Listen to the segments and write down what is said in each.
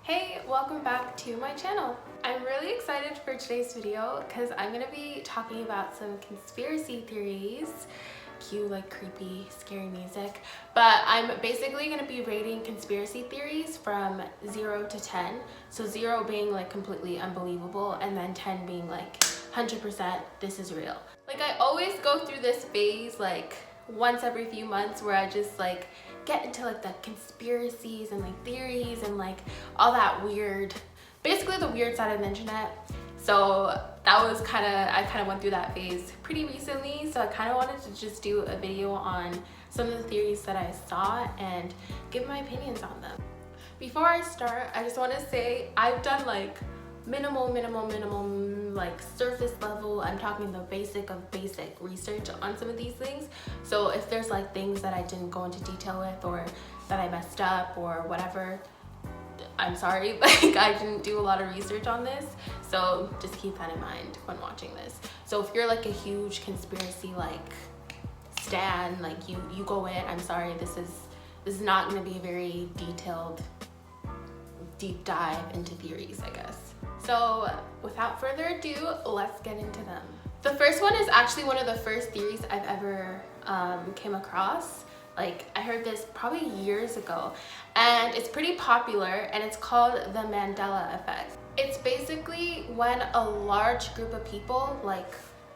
Hey, welcome back to my channel. I'm really excited for today's video because I'm going to be talking about some conspiracy theories. Cue like creepy, scary music. But I'm basically going to be rating conspiracy theories from 0 to 10. So 0 being like completely unbelievable and then 10 being like 100% this is real. Like I always go through this phase like once every few months where I just like get into like the conspiracies and like theories and like all that weird, basically the weird side of the internet. So that was I kind of went through that phase pretty recently. So I kind of wanted to just do a video on some of the theories that I saw and give my opinions on them. Before I start, I just want to say I've done like minimal like surface level, I'm talking the basic of basic research on some of these things. So if there's like things that I didn't go into detail with or that I messed up or whatever, I'm sorry, like I didn't do a lot of research on this. So just keep that in mind when watching this. So if you're like a huge conspiracy like stan, like you go in, I'm sorry, this is not going to be a very detailed deep dive into theories, I guess. So without further ado, let's get into them. The first one is actually one of the first theories I've ever came across. Like I heard this probably years ago and it's pretty popular and it's called the Mandela effect. It's basically when a large group of people, like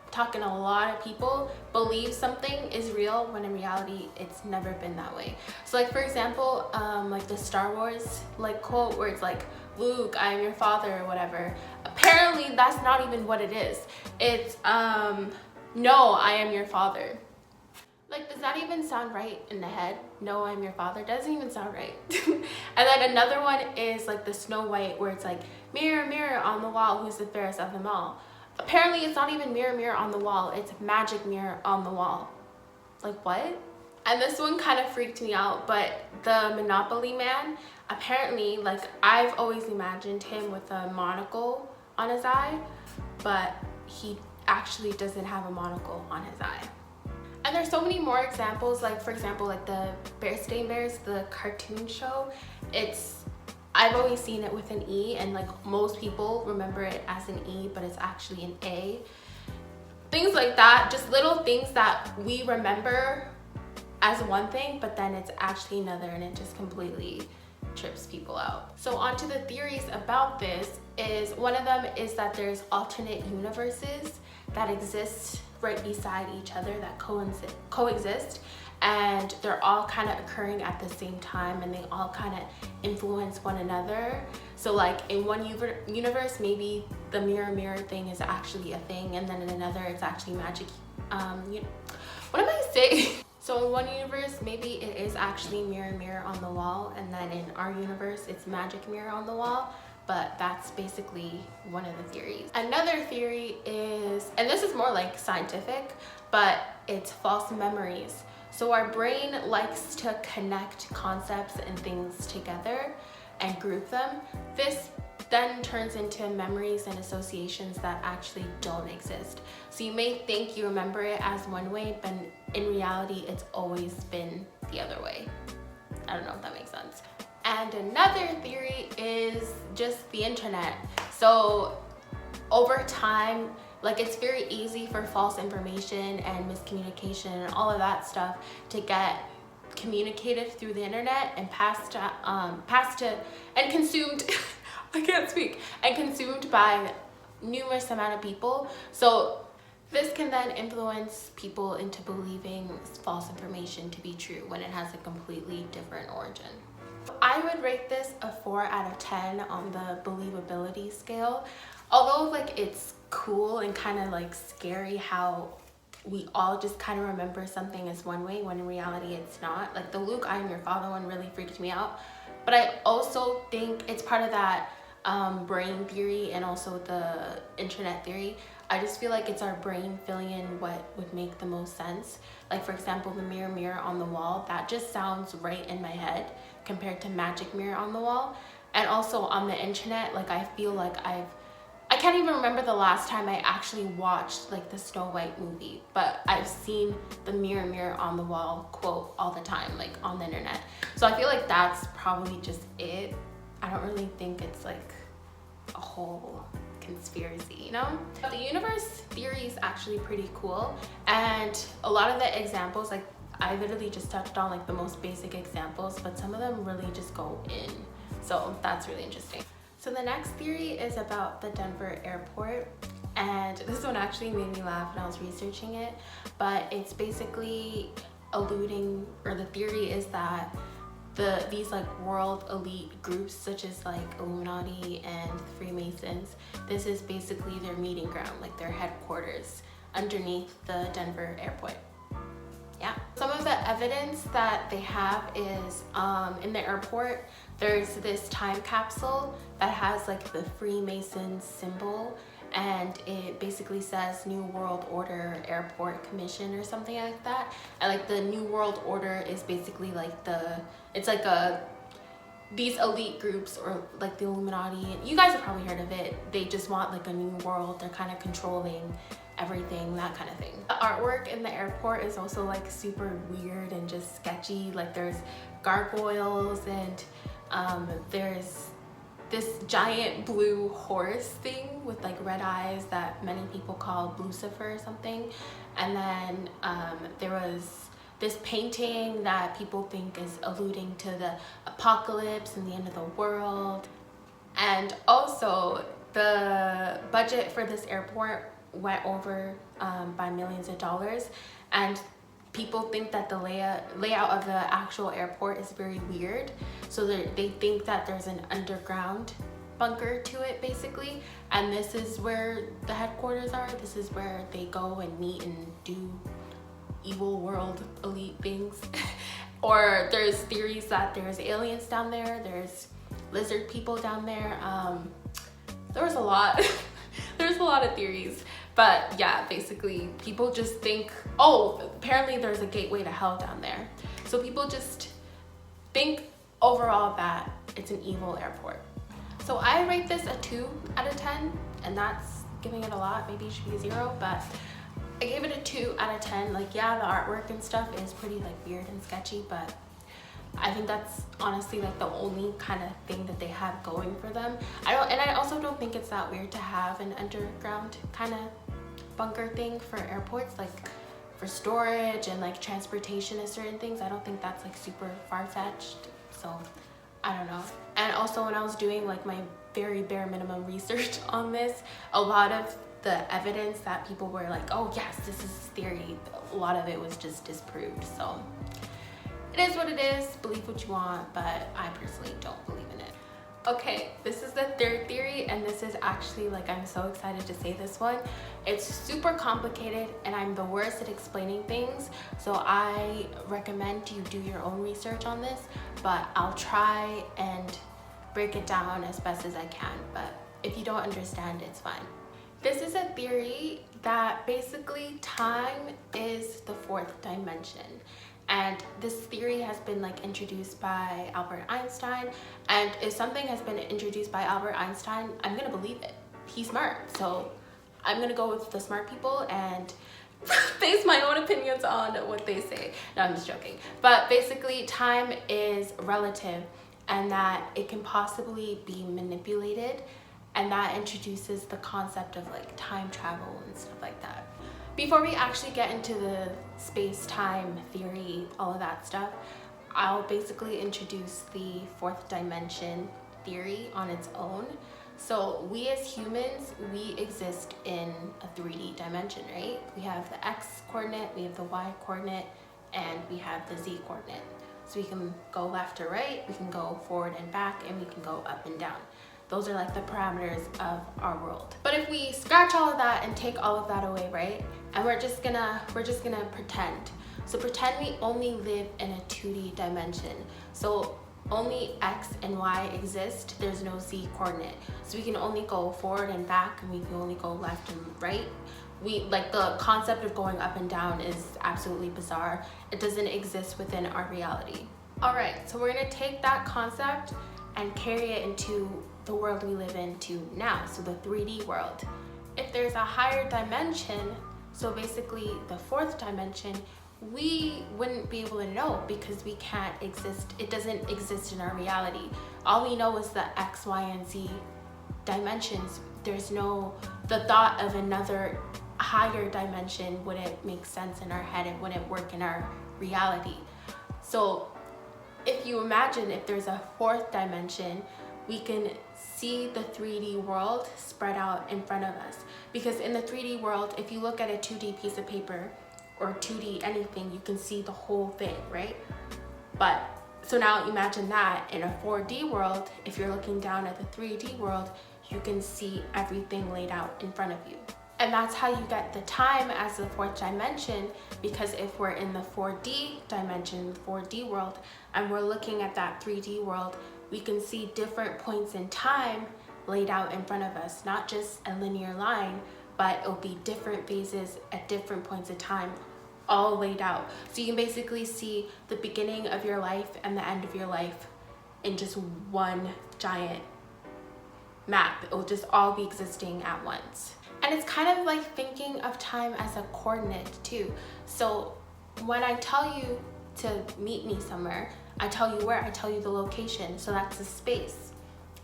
talking a lot of people, believe something is real when in reality it's never been that way. So like for example, like the Star Wars like quote where it's like, Luke, I am your father or whatever. Apparently that's not even what it is. It's no, I am your father. Like, does that even sound right in the head? No, I'm your father. Doesn't even sound right. And then another one is like the Snow White where it's like, mirror, mirror on the wall, who's the fairest of them all? Apparently it's not even mirror, mirror on the wall. It's magic mirror on the wall. Like what? And this one kind of freaked me out, but the Monopoly man, apparently, like I've always imagined him with a monocle on his eye, but he actually doesn't have a monocle on his eye. And there's so many more examples, like for example, like the Bear Bears, the cartoon show. I've always seen it with an E and like most people remember it as an E, but it's actually an A. Things like that, just little things that we remember as one thing, but then it's actually another and it just completely trips people out. So onto the theories about this is one of them is that there's alternate universes that exist right beside each other that coexist and they're all kind of occurring at the same time and they all kind of influence one another. So like in one universe maybe the mirror mirror thing is actually a thing and then in another it's actually magic. What am I saying? So in one universe, maybe it is actually mirror, mirror on the wall. And then in our universe, it's magic mirror on the wall. But that's basically one of the theories. Another theory is, and this is more like scientific, but it's false memories. So our brain likes to connect concepts and things together and group them. This then turns into memories and associations that actually don't exist. So you may think you remember it as one way, but in reality, it's always been the other way. I don't know if that makes sense. And another theory is just the internet. So over time, like it's very easy for false information and miscommunication and all of that stuff to get communicated through the internet and passed to and consumed I can't speak, and consumed by numerous amount of people. So this can then influence people into believing false information to be true when it has a completely different origin. I would rate this a 4 out of 10 on the believability scale. Although like it's cool and kind of like scary how we all just kind of remember something as one way when in reality it's not. Like the Luke, I am your father one really freaked me out. But I also think it's part of that brain theory and also the internet theory. I just feel like it's our brain filling in what would make the most sense. Like for example, the mirror mirror on the wall, that just sounds right in my head compared to magic mirror on the wall. And also on the internet, like I feel like I can't even remember the last time I actually watched like the Snow White movie, but I've seen the mirror mirror on the wall quote all the time, like on the internet. So I feel like that's probably just it. I don't really think it's like a whole conspiracy, you know? The universe theory is actually pretty cool, and a lot of the examples, like I literally just touched on like the most basic examples, but some of them really just go in. So that's really interesting. So the next theory is about the Denver airport, and this one actually made me laugh when I was researching it, but it's basically alluding, or the theory is that these like world elite groups such as like Illuminati and Freemasons, this is basically their meeting ground, like their headquarters underneath the Denver airport. Yeah. Some of the evidence that they have is in the airport, there's this time capsule that has like the Freemason symbol, and it basically says New World Order Airport Commission or something like that. And like the New World Order is basically like it's like these elite groups, or like the Illuminati. You guys have probably heard of it. They just want like a new world. They're kind of controlling everything, that kind of thing. The artwork in the airport is also like super weird and just sketchy. Like there's gargoyles, and there's this giant blue horse thing with like red eyes that many people call Lucifer or something. And then there was this painting that people think is alluding to the apocalypse and the end of the world. And also the budget for this airport went over by millions of dollars, and people think that the layout of the actual airport is very weird. So they think that there's an underground bunker to it basically, and this is where the headquarters are. This is where they go and meet and do evil world elite things. Or there's theories that there's aliens down there, there's lizard people down there. There was a lot. There's a lot of theories. But yeah, basically people just think, oh, apparently there's a gateway to hell down there. So people just think overall that it's an evil airport. So I rate this a 2 out of 10, and that's giving it a lot. Maybe it should be a 0, but I gave it a 2 out of 10. Like, yeah, the artwork and stuff is pretty like weird and sketchy, but I think that's honestly like the only kind of thing that they have going for them. I also don't think it's that weird to have an underground kind of bunker thing for airports, like for storage and like transportation of certain things. I don't think that's like super far-fetched, so I don't know. And also when I was doing like my very bare minimum research on this, a lot of the evidence that people were like, oh yes, this is theory, a lot of it was just disproved. So it is what it is, believe what you want, but I personally don't believe in it. Okay, this is the third theory, and this is actually like, I'm so excited to say this one. It's super complicated and I'm the worst at explaining things, so I recommend you do your own research on this, but I'll try and break it down as best as I can, but if you don't understand, it's fine. This is a theory that basically time is the fourth dimension. And this theory has been like introduced by Albert Einstein. And if something has been introduced by Albert Einstein, I'm gonna believe it. He's smart, so I'm gonna go with the smart people and base my own opinions on what they say. No, I'm just joking. But basically, time is relative, and that it can possibly be manipulated, and that introduces the concept of like time travel and stuff like that. Before we actually get into the space-time theory, all of that stuff, I'll basically introduce the fourth dimension theory on its own. So we as humans, we exist in a 3D dimension, right? We have the X coordinate, we have the Y coordinate, and we have the Z coordinate. So we can go left or right, we can go forward and back, and we can go up and down. Those are like the parameters of our world. But if we scratch all of that and take all of that away, right? And we're just gonna pretend. So pretend we only live in a 2D dimension. So only X and Y exist, there's no Z coordinate. So we can only go forward and back, and we can only go left and right. Like the concept of going up and down is absolutely bizarre. It doesn't exist within our reality. All right, so we're gonna take that concept and carry it into the world we live into now, so the 3D world. If there's a higher dimension, so basically the fourth dimension, we wouldn't be able to know because we can't exist. It doesn't exist in our reality. All we know is the X, Y, and Z dimensions. There's no, the thought of another higher dimension wouldn't make sense in our head. It wouldn't work in our reality. So if you imagine if there's a fourth dimension, we can see the 3D world spread out in front of us. Because in the 3D world, if you look at a 2D piece of paper or 2D anything, you can see the whole thing, right? But so now imagine that in a 4D world, if you're looking down at the 3D world, you can see everything laid out in front of you. And that's how you get the time as the fourth dimension, because if we're in the 4D dimension, the 4D world, and we're looking at that 3D world, we can see different points in time laid out in front of us, not just a linear line, but it'll be different phases at different points of time, all laid out. So you can basically see the beginning of your life and the end of your life in just one giant map. It will just all be existing at once. And it's kind of like thinking of time as a coordinate too. So when I tell you to meet me somewhere, I tell you where, I tell you the location, so that's the space.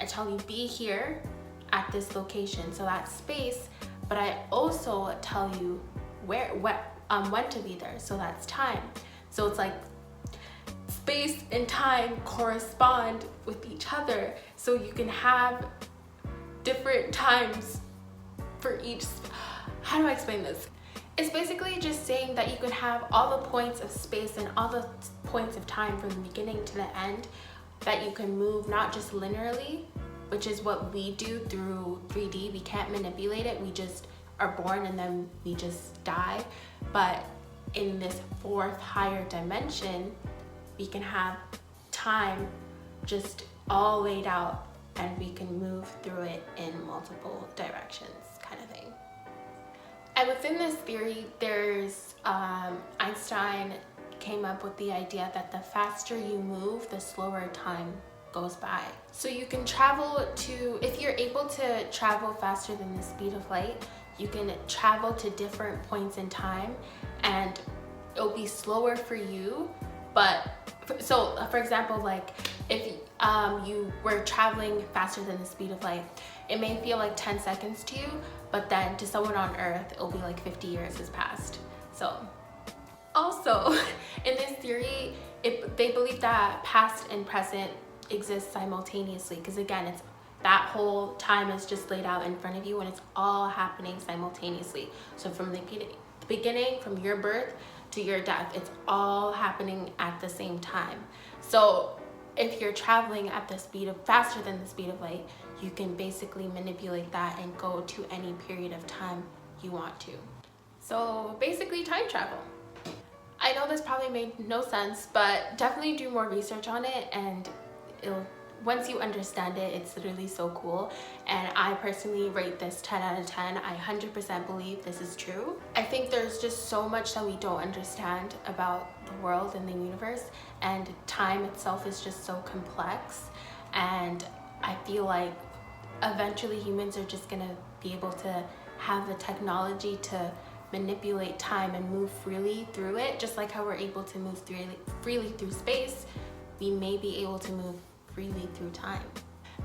I tell you be here at this location, so that's space, but I also tell you when to be there, so that's time. So it's like space and time correspond with each other, so you can have different times for each. How do I explain this? It's basically just saying that you can have all the points of space and all the points of time from the beginning to the end, that you can move not just linearly, which is what we do through 3D. We can't manipulate it. We just are born and then we just die. But in this fourth higher dimension, we can have time just all laid out and we can move through it in multiple directions, kind of thing. And within this theory, there's Einstein came up with the idea that the faster you move, the slower time goes by. So you can travel to, if you're able to travel faster than the speed of light, you can travel to different points in time and it'll be slower for you. But so for example, like if you were traveling faster than the speed of light, it may feel like 10 seconds to you, but then to someone on Earth, it'll be like 50 years has passed. So also in this theory, they believe that past and present exist simultaneously, because again, it's that whole time is just laid out in front of you and it's all happening simultaneously. So from the beginning, from your birth to your death, it's all happening at the same time. So if you're traveling at the speed of faster than the speed of light, you can basically manipulate that and go to any period of time you want to. So basically time travel. I know this probably made no sense, but definitely do more research on it, and once you understand it, it's literally so cool. And I personally rate this 10 out of 10. I 100% believe this is true. I think there's just so much that we don't understand about the world and the universe, and time itself is just so complex. And I feel like eventually humans are just gonna be able to have the technology to manipulate time and move freely through it, just like how we're able to move freely through space. We may be able to move freely through time.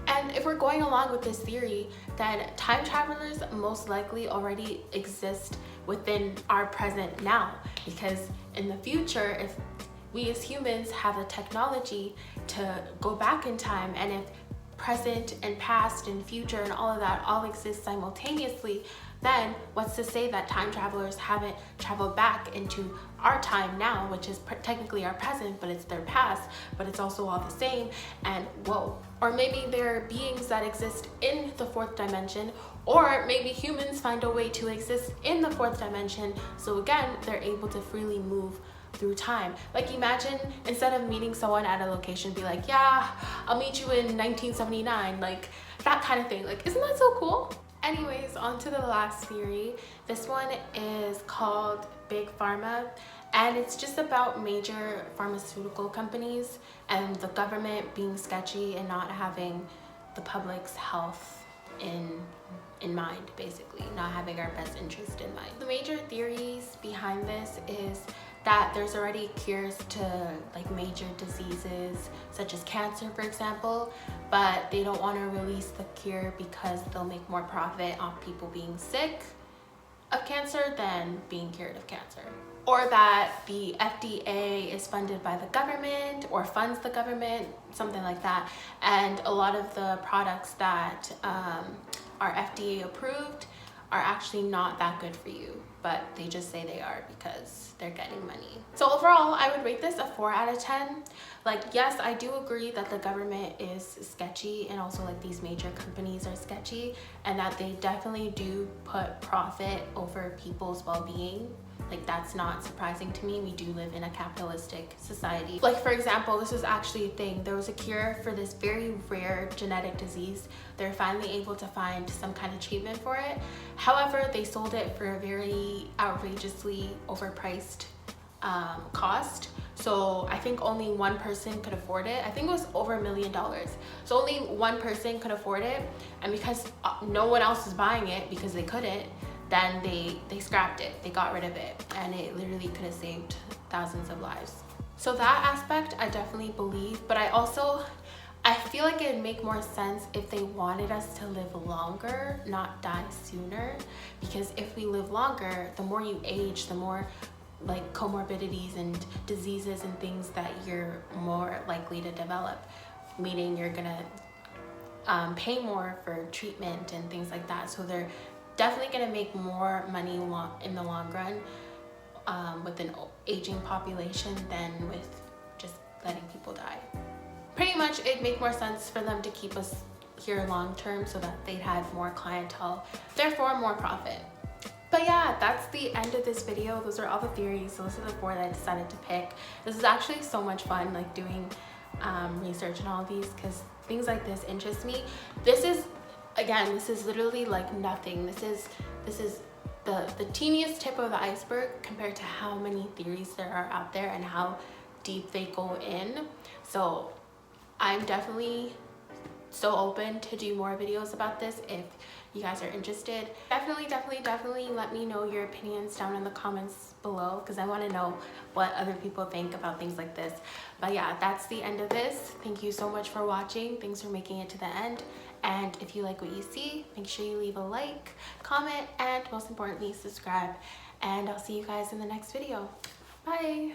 And if we're going along with this theory, then time travelers most likely already exist within our present now, because in the future, if we as humans have the technology to go back in time, and if present and past and future and all of that all exist simultaneously, then what's to say that time travelers haven't traveled back into our time now, which is technically our present, but it's their past, but it's also all the same. And whoa, or maybe there are beings that exist in the fourth dimension, or maybe humans find a way to exist in the fourth dimension, so again, they're able to freely move through time. Like imagine instead of meeting someone at a location, be like, yeah, I'll meet you in 1979, like that kind of thing. Like, isn't that so cool? Anyways, on to the last theory. This one is called Big Pharma, and it's just about major pharmaceutical companies and the government being sketchy and not having the public's health in mind, basically, not having our best interest in mind. The major theories behind this is that there's already cures to like major diseases such as cancer, for example, but they don't want to release the cure because they'll make more profit off people being sick of cancer than being cured of cancer. Or that the FDA is funded by the government or funds the government, something like that. And a lot of the products that are FDA approved are actually not that good for you, but they just say they are because they're getting money. So overall, I would rate this a 4 out of 10. Like, yes, I do agree that the government is sketchy and also like these major companies are sketchy and that they definitely do put profit over people's well-being. Like, that's not surprising to me. We do live in a capitalistic society. Like, for example, this is actually a thing. There was a cure for this very rare genetic disease. They're finally able to find some kind of treatment for it. However, they sold it for a very outrageously overpriced cost. So I think only one person could afford it. I think it was over $1 million. So only one person could afford it. And because no one else was buying it because they couldn't, then they scrapped it, they got rid of it, and it literally could have saved thousands of lives. So that aspect I definitely believe, but I feel like it'd make more sense if they wanted us to live longer, not die sooner, because if we live longer, the more you age, the more like comorbidities and diseases and things that you're more likely to develop, meaning you're gonna pay more for treatment and things like that. So they're definitely going to make more money in the long run with an aging population than with just letting people die. Pretty much it'd make more sense for them to keep us here long term so that they'd have more clientele, therefore more profit. But yeah, that's the end of this video. Those are all the theories. Those are the 4 that I decided to pick. This is actually so much fun, like doing research and all these, because things like this interest me. This is literally like nothing. This is the teeniest tip of the iceberg compared to how many theories there are out there and how deep they go in. So I'm definitely so open to do more videos about this if you guys are interested. Definitely let me know your opinions down in the comments below, because I want to know what other people think about things like this. But yeah, that's the end of this. Thank you so much for watching. Thanks for making it to the end. And if you like what you see, make sure you leave a like, comment, and most importantly, subscribe. And I'll see you guys in the next video. Bye.